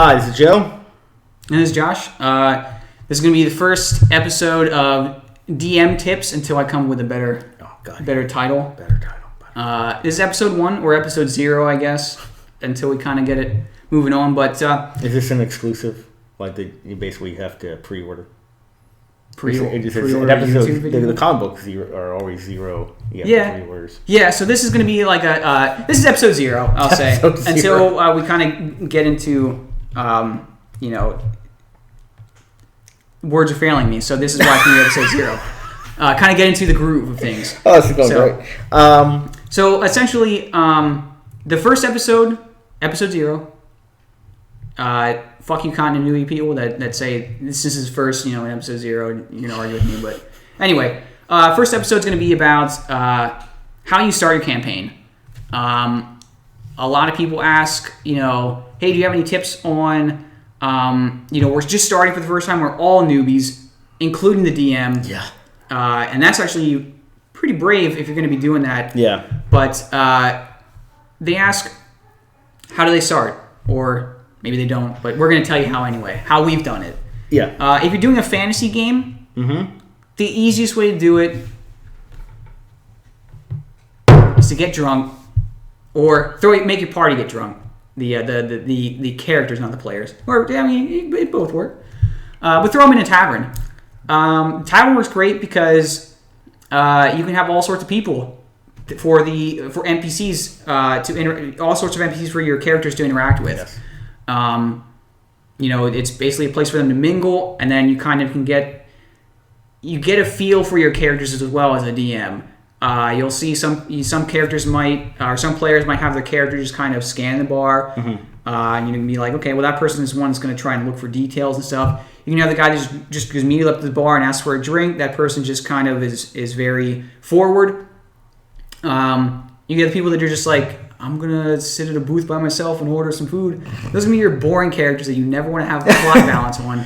Hi, this is Joe. And this is Josh. This is going to be the first episode of DM Tips until I come with a better title. This is episode 1 or episode 0, I guess, until we kind of get it moving on. But is this an exclusive? Like you basically have to pre-order? Pre-order the comic books are always 0. Pre-orders. Yeah, so this is going to be like this is episode 0, I'll say. Until we kind of get into, words are failing me, so this is why it's going to be episode 0. Kind of get into the groove of things. Oh, this is going great. So essentially, the first episode 0, fuck you continuity people that say this is his first, in episode 0, you can argue with me. But anyway, first episode is going to be about how you start your campaign. A lot of people ask, hey, do you have any tips on, we're just starting for the first time. We're all newbies, including the DM. Yeah. And that's actually pretty brave if you're going to be doing that. Yeah. But they ask, how do they start? Or maybe they don't, but we're going to tell you how anyway, how we've done it. Yeah. If you're doing a fantasy game, the easiest way to do it is to get drunk or make your party get drunk. The characters, not the players. Or, it both work. But throw them in a tavern. Tavern works great because you can have all sorts of people for NPCs all sorts of NPCs for your characters to interact with. Yes. It's basically a place for them to mingle, and then you kind of get a feel for your characters as well as a DM. You'll see some characters some players might have their characters just kind of scan the bar. And you can be like, okay, well that person is one that's going to try and look for details and stuff. You can have the guy that just goes immediately up to the bar and asks for a drink. That person just kind of is very forward. You get the people that are just like, I'm going to sit at a booth by myself and order some food. Those are going to be your boring characters that you never want to have the plot balance on.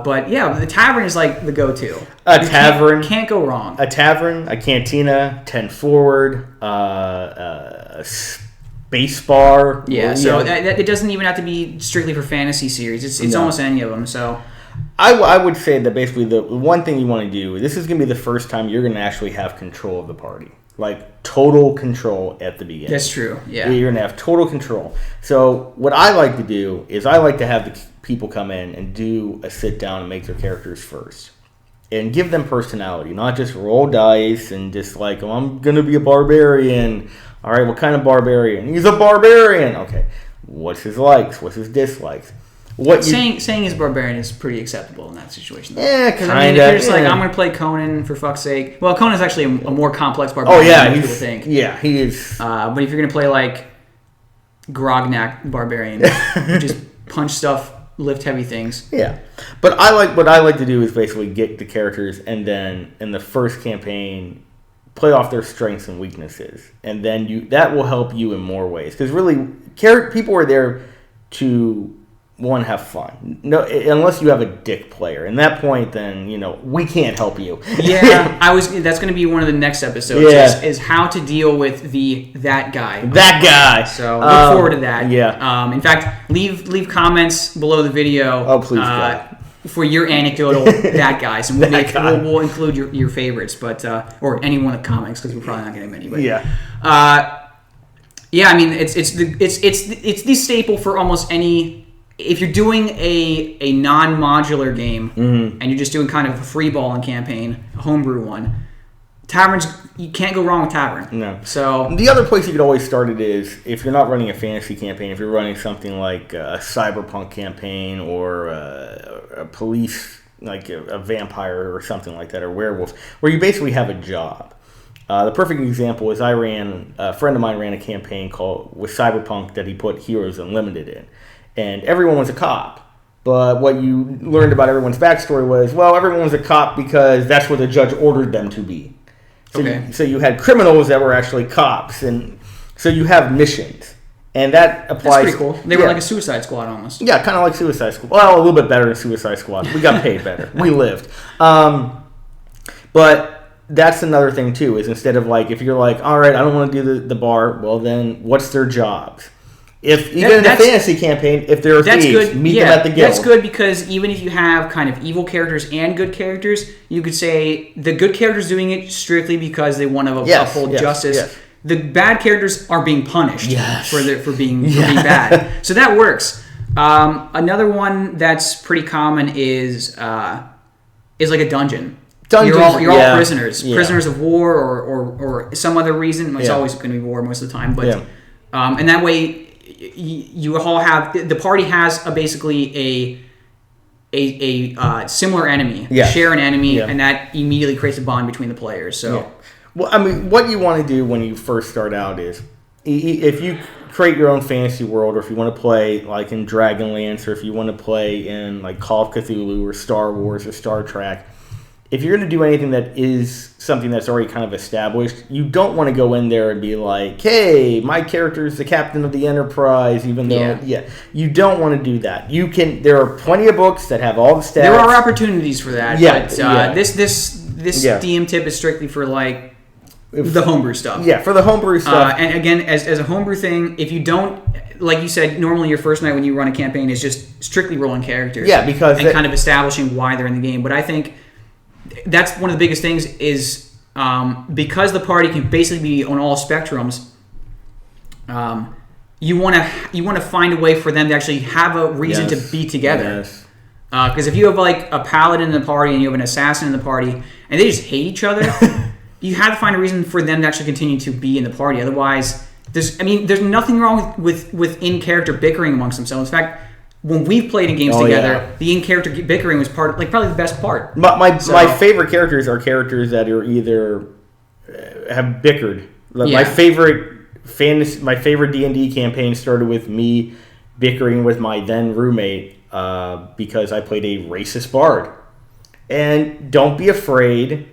But yeah, the tavern is like the go-to. Tavern. Can't go wrong. A tavern, a cantina, 10 forward, a space bar. Yeah, so it doesn't even have to be strictly for fantasy series. It's almost any of them. So I would say that basically the one thing you want to do, this is going to be the first time you're going to actually have control of the party. Like total control at the beginning. That's true, yeah. You're going to have total control. So what I like to do is I like to have the people come in and do a sit down and make their characters first. And give them personality, not just roll dice and just like, oh, I'm going to be a barbarian. All right, what kind of barbarian? He's a barbarian. Okay, what's his likes? What's his dislikes? Saying he's barbarian is pretty acceptable in that situation. Yeah, kind of. If you're just like, I'm going to play Conan for fuck's sake. Well, Conan's actually a more complex barbarian than people think. Yeah, he is. But if you're going to play like Grognak barbarian, just punch stuff, lift heavy things. Yeah, but what I like to do is basically get the characters and then in the first campaign play off their strengths and weaknesses, and then that will help you in more ways because really, people are there to have fun. No, unless you have a dick player. And that point, then we can't help you. Yeah, that's going to be one of the next episodes. Yeah. Is how to deal with that guy. That guy. So look forward to that. Yeah. In fact, leave comments below the video. Oh, please. For your anecdotal that guys, and we'll include your favorites, but or any one of the comics because we're probably not getting many. But yeah. It's the staple for almost any. If you're doing a non-modular game and you're just doing kind of a free balling campaign, a homebrew one, taverns, you can't go wrong with tavern. No. So the other place you could always start it is if you're not running a fantasy campaign, if you're running something like a cyberpunk campaign or a police, like a vampire or something like that, or werewolf, where you basically have a job. The perfect example is a friend of mine ran a campaign with Cyberpunk that he put Heroes Unlimited in. And everyone was a cop. But what you learned about everyone's backstory was, well, everyone was a cop because that's what the judge ordered them to be. So you had criminals that were actually cops. And so you have missions. And that applies. That's pretty cool. They were like a Suicide Squad almost. Yeah, kind of like Suicide Squad. Well, a little bit better than Suicide Squad. We got paid better. We lived. But that's another thing, too, is instead of like, if you're like, all right, I don't want to do the bar, well, then what's their jobs? Even in a fantasy campaign, if there are thieves, meet them at the guild. That's good because even if you have kind of evil characters and good characters, you could say the good characters doing it strictly because they want to uphold justice. Yes. The bad characters are being punished for being bad. So that works. Another one that's pretty common is like a dungeon. You're all prisoners, prisoners of war or some other reason. It's always going to be war most of the time, but and that way you all have the party has basically a similar enemy, share an enemy, and that immediately creates a bond between the players. So, well, I mean, what you want to do when you first start out is if you create your own fantasy world, or if you want to play like in Dragonlance, or if you want to play in like Call of Cthulhu or Star Wars or Star Trek. If you're going to do anything that is something that's already kind of established, you don't want to go in there and be like, hey, my character is the captain of the Enterprise, even though, you don't want to do that. There are plenty of books that have all the stats. There are opportunities for that, but this DM tip is strictly for like the homebrew stuff. Yeah, for the homebrew stuff. And again, as a homebrew thing, if you don't, like you said, normally your first night when you run a campaign is just strictly rolling characters. Yeah, because kind of establishing why they're in the game. But I think that's one of the biggest things is because the party can basically be on all spectrums. You want to find a way for them to actually have a reason to be together. Yes. Because if you have like a paladin in the party and you have an assassin in the party and they just hate each other, you have to find a reason for them to actually continue to be in the party. Otherwise, there's nothing wrong with in-character bickering amongst themselves. In fact, when we've played in games together, the in-character bickering was probably the best part. My favorite characters are characters that are either have bickered. My favorite D&D campaign started with me bickering with my then roommate because I played a racist bard. And don't be afraid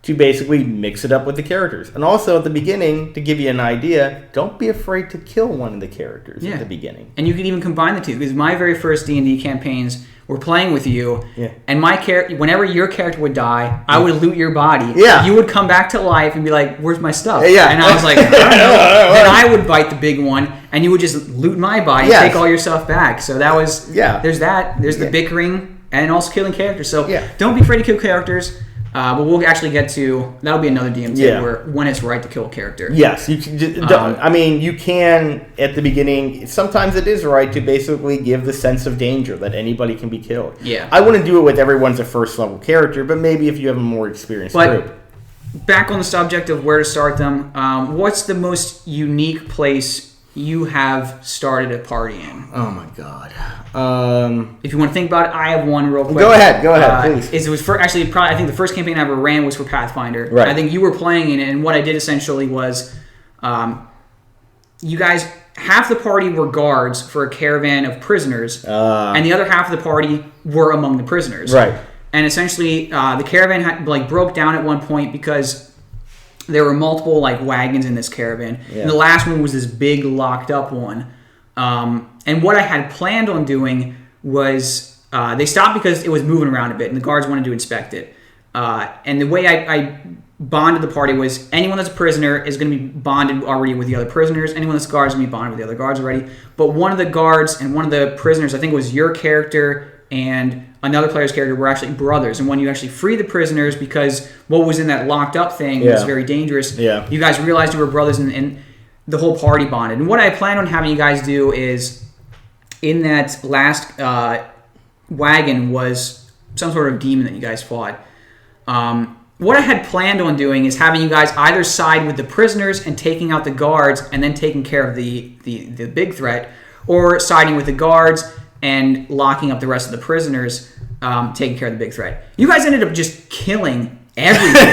to basically mix it up with the characters. And also at the beginning, to give you an idea, don't be afraid to kill one of the characters at the beginning. And you can even combine the two, because my very first D&D campaigns were playing with you, and whenever your character would die, I would loot your body. Yeah. You would come back to life and be like, where's my stuff? Yeah. And I was like, I don't know. Then I would bite the big one, and you would just loot my body and take all your stuff back. So that was, there's that. There's the bickering and also killing characters. So don't be afraid to kill characters. But we'll actually get to that'll be another DM tip where when it's right to kill a character. Yes, you can. You can at the beginning. Sometimes it is right to basically give the sense of danger that anybody can be killed. Yeah, I wouldn't do it with everyone's a first level character, but maybe if you have a more experienced group. Back on the subject of where to start them, what's the most unique place you have started a party in? Oh my god. If you want to think about it, I have one real quick. Go ahead, please. It was I think the first campaign I ever ran was for Pathfinder. Right. I think you were playing in it, and what I did essentially was, you guys, half the party were guards for a caravan of prisoners, and the other half of the party were among the prisoners. Right. And essentially, the caravan broke down at one point because there were multiple wagons in this caravan, and the last one was this big locked up one. And what I had planned on doing was they stopped because it was moving around a bit, and the guards wanted to inspect it. And the way I bonded the party was anyone that's a prisoner is going to be bonded already with the other prisoners. Anyone that's guards is going to be bonded with the other guards already. But one of the guards and one of the prisoners, I think it was your character and another player's character, were actually brothers. And when you actually free the prisoners, because what was in that locked up thing was very dangerous, you guys realized you were brothers, and the whole party bonded. And what I plan on having you guys do is, in that last wagon was some sort of demon that you guys fought. What I had planned on doing is having you guys either side with the prisoners and taking out the guards and then taking care of the big threat, or siding with the guards and locking up the rest of the prisoners, taking care of the big threat. You guys ended up just killing everything.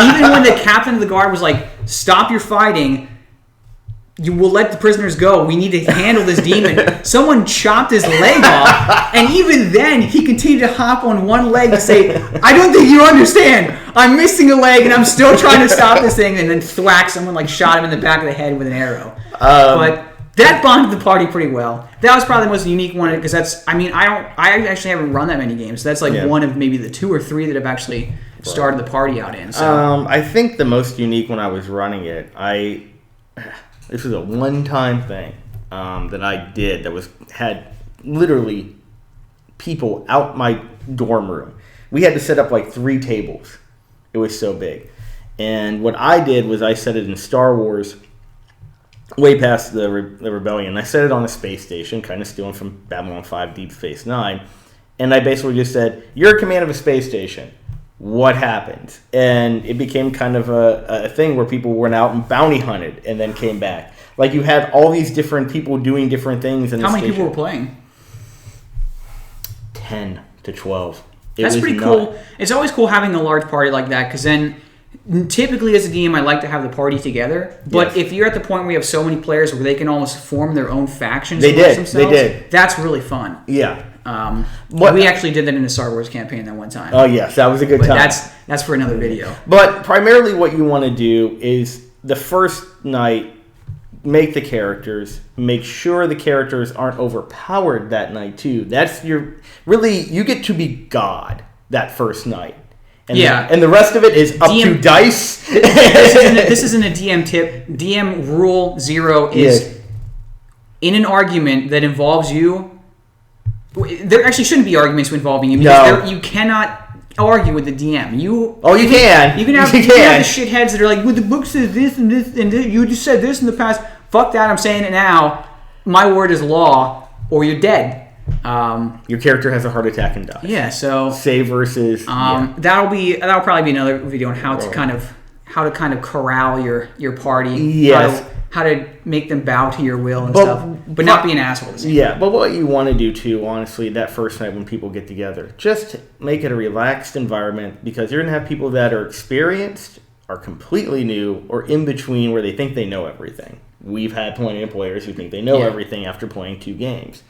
Even when the captain of the guard was like, stop your fighting, you will let the prisoners go. We need to handle this demon. Someone chopped his leg off, and even then, he continued to hop on one leg to say, I don't think you understand. I'm missing a leg, and I'm still trying to stop this thing, and then thwack, someone shot him in the back of the head with an arrow. But that bonded the party pretty well. That was probably the most unique one, because I actually haven't run that many games. So that's one of maybe the 2 or 3 that I've actually started the party out in. So. I think the most unique when I was running it, this was a one-time thing. that I did that had literally people out my dorm room. We had to set up like 3 tables. It was so big. And what I did was I set it in Star Wars, way past the Rebellion. I set it on a space station, kind of stealing from Babylon 5, Deep Space Nine. And I basically just said, you're in command of a space station. What happens? And it became kind of a thing where people went out and bounty hunted and then came back. Like you had all these different people doing different things. In How many people were playing? 10 to 12. That's pretty cool. It's always cool having a large party like that because then typically as a DM I like to have the party together. But if you're at the point where you have so many players where they can almost form their own factions themselves, they did. That's really fun. Yeah. We actually did that in the Star Wars campaign that one time. Oh yes, that was a good time. That's for another video. But primarily what you want to do is the first night, make the characters, make sure the characters aren't overpowered that night too. You get to be God that first night. And and the rest of it is up to dice. This isn't a DM tip. DM rule 0 is in an argument that involves you. There actually shouldn't be arguments involving you because you cannot argue with the DM. You can. You can have the shitheads that are like, well, the book says this and this and this. You just said this in the past. Fuck that! I'm saying it now. My word is law, or you're dead. Your character has a heart attack and dies. Yeah. So save versus. That'll probably be another video on how to kind of corral your party. Yes. How to make them bow to your will and stuff, but not be an asshole. Yeah, but what you want to do too, honestly, that first night when people get together, just make it a relaxed environment because you're going to have people that are experienced, are completely new, or in between where they think they know everything. We've had plenty of players who think they know everything after playing 2 games.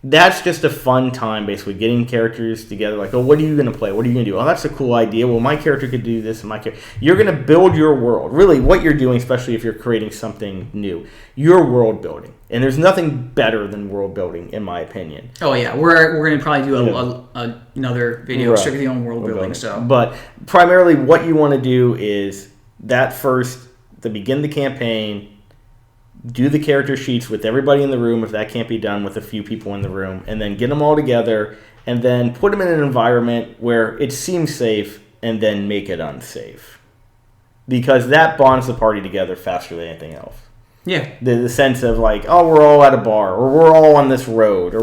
That's just a fun time, basically, getting characters together. Like, oh, what are you going to play? What are you going to do? Oh, that's a cool idea. Well, my character could do this, and my character. You're going to build your world. Really, what you're doing, especially if you're creating something new, you're world building. And there's nothing better than world building, in my opinion. Oh, yeah. We're going to probably do another video strictly on world building. So, but primarily what you want to do is to begin the campaign, do the character sheets with everybody in the room if that can't be done with a few people in the room, and then get them all together and then put them in an environment where it seems safe and then make it unsafe. Because that bonds the party together faster than anything else. Yeah. The sense of like, oh, we're all at a bar, or we're all on this road, or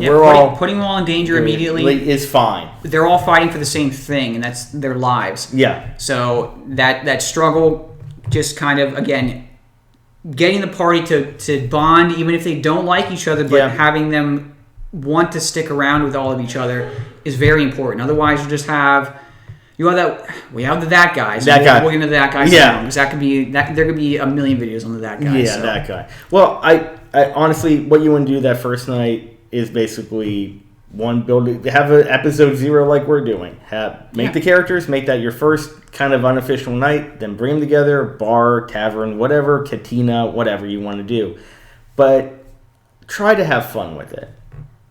putting them all in danger immediately is fine. They're all fighting for the same thing, and that's their lives. Yeah. So that struggle just kind of, again, getting the party to bond, even if they don't like each other, but having them want to stick around with all of each other is very important. Otherwise, we have that guy. So we'll get into that guy. Because there could be a million videos on that guy. Yeah, that guy. Well, I honestly, what you want to do that first night is basically have an episode 0 like we're doing. Make the characters, make that your first kind of unofficial night, then bring them together, bar, tavern, whatever, cantina, whatever you want to do. But try to have fun with it.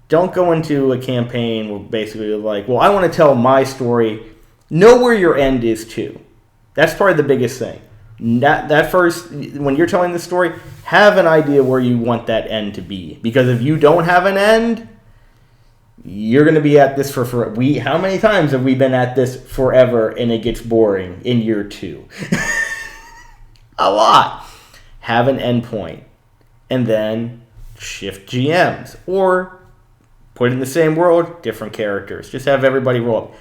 Don't go into a campaign where basically like, well, I want to tell my story. Know where your end is too. That's probably the biggest thing. That first, when you're telling the story, have an idea where you want that end to be. Because if you don't have an end, you're going to be at this for how many times have we been at this forever and it gets boring in year 2? A lot. Have an end point. And then shift GMs. Or put in the same world, different characters. Just have everybody roll up.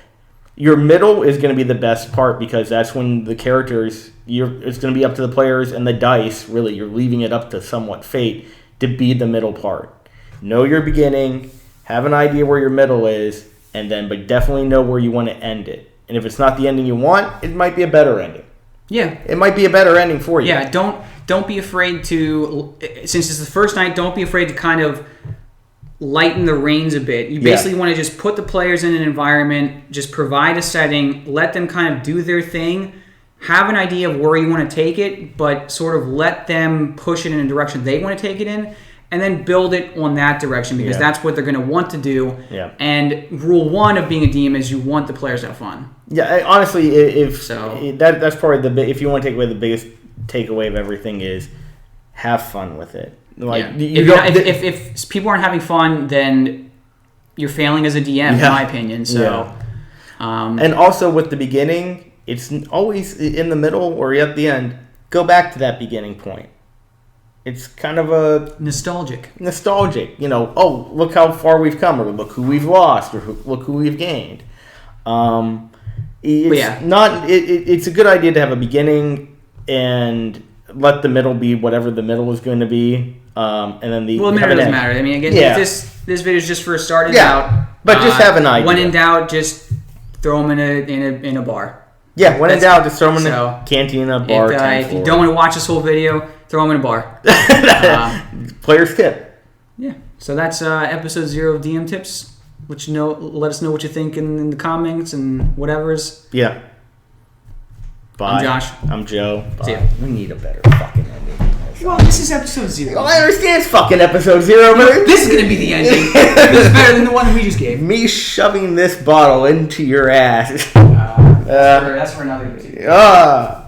Your middle is going to be the best part because that's when the characters, it's going to be up to the players and the dice, really, you're leaving it up to somewhat fate to be the middle part. Know your beginning. Have an idea where your middle is, but definitely know where you want to end it. And if it's not the ending you want, it might be a better ending. Yeah. It might be a better ending for you. Yeah, don't be afraid to, since it's the first night, don't be afraid to kind of lighten the reins a bit. You basically want to just put the players in an environment, just provide a setting, let them kind of do their thing, have an idea of where you want to take it, but sort of let them push it in a direction they want to take it in. And then build it on that direction because that's what they're going to want to do. Yeah. And rule 1 of being a DM is you want the players to have fun. Yeah, honestly, that's probably if you want to take away the biggest takeaway of everything is have fun with it. Like if people aren't having fun, then you're failing as a DM, in my opinion. So, and also with the beginning, it's always in the middle or at the end. Go back to that beginning point. It's kind of a nostalgic. Oh, look how far we've come, or look who we've lost, or look who we've gained. It's a good idea to have a beginning and let the middle be whatever the middle is going to be, and then the middle doesn't matter. I mean, again, this video is just for starting out. But just have an idea. When in doubt, just throw them in a bar. Yeah, when in doubt, just throw them in a cantina, bar. If you don't want to watch this whole video, throw them in a bar. Player's tip. Yeah. So that's episode 0 of DM Tips. Let us know what you think in the comments and whatever's. Yeah. Bye. I'm Josh. I'm Joe. Bye. See ya. We need a better fucking ending. Well, this is episode 0. Well, I understand it's fucking episode 0, but this is going to be the ending. This is better than the one we just gave. Me shoving this bottle into your ass. That's for another video.